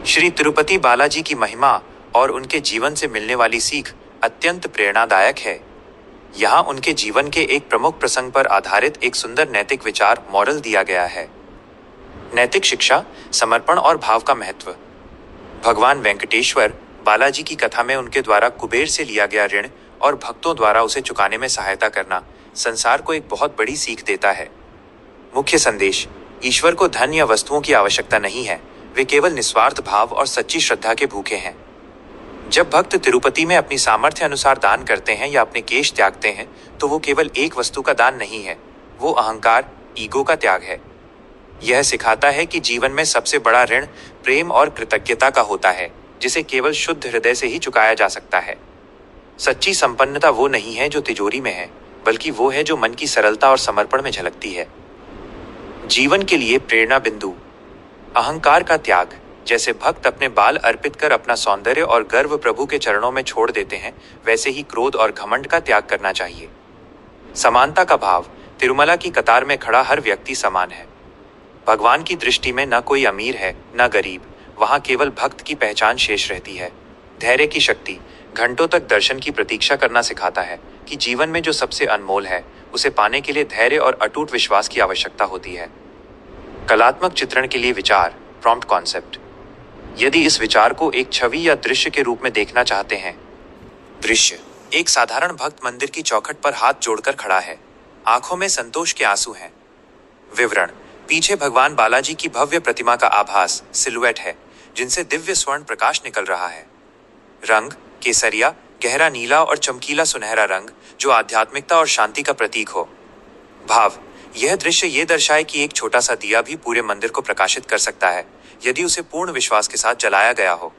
श्री तिरुपति बालाजी की महिमा और उनके जीवन से मिलने वाली सीख अत्यंत प्रेरणादायक है। यहाँ उनके जीवन के एक प्रमुख प्रसंग पर आधारित एक सुंदर नैतिक विचार मॉरल दिया गया है। नैतिक शिक्षा, समर्पण और भाव का महत्व। भगवान वेंकटेश्वर बालाजी की कथा में उनके द्वारा कुबेर से लिया गया ऋण और भक्तों द्वारा उसे चुकाने में सहायता करना संसार को एक बहुत बड़ी सीख देता है। मुख्य संदेश: ईश्वर को धन या वस्तुओं की आवश्यकता नहीं है, वे केवल निस्वार्थ भाव और सच्ची श्रद्धा के भूखे हैं। जब भक्त तिरुपति में अपनी सामर्थ्य अनुसार दान करते हैं या अपने केश त्यागते हैं, तो वो केवल एक वस्तु का दान नहीं है, वो अहंकार, ईगो का त्याग है। यह सिखाता है कि जीवन में सबसे बड़ा ऋण प्रेम और कृतज्ञता का होता है, जिसे केवल शुद्ध हृदय से ही चुकाया जा सकता है। सच्ची संपन्नता वो नहीं है जो तिजोरी में है, बल्कि वो है जो मन की सरलता और समर्पण में झलकती है। जीवन के लिए प्रेरणा बिंदु: अहंकार का त्याग। जैसे भक्त अपने बाल अर्पित कर अपना सौंदर्य और गर्व प्रभु के चरणों में छोड़ देते हैं, वैसे ही क्रोध और घमंड का त्याग करना चाहिए। समानता का भाव। तिरुमला की कतार में खड़ा हर व्यक्ति समान है। भगवान की दृष्टि में न कोई अमीर है न गरीब, वहां केवल भक्त की पहचान शेष रहती है। धैर्य की शक्ति। घंटों तक दर्शन की प्रतीक्षा करना सिखाता है कि जीवन में जो सबसे अनमोल है, उसे पाने के लिए धैर्य और अटूट विश्वास की आवश्यकता होती है। कलात्मक चित्रण के लिए विचार, प्रॉम्प्ट कॉन्सेप्ट। यदि इस विचार को एक छवि या दृश्य के रूप में देखना चाहते हैं। दृश्य: एक साधारण भक्त मंदिर की चौखट पर हाथ जोड़कर खड़ा है, आंखों में संतोष के आंसू हैं। विवरण: पीछे भगवान बालाजी की भव्य प्रतिमा का आभास, सिलुएट है, जिनसे दिव्य स्वर्ण प्रकाश निकल रहा है। रंग: केसरिया, गहरा नीला और चमकीला सुनहरा रंग, जो आध्यात्मिकता और शांति का प्रतीक हो। भाव: यह दृश्य ये दर्शाए कि एक छोटा सा दिया भी पूरे मंदिर को प्रकाशित कर सकता है, यदि उसे पूर्ण विश्वास के साथ जलाया गया हो।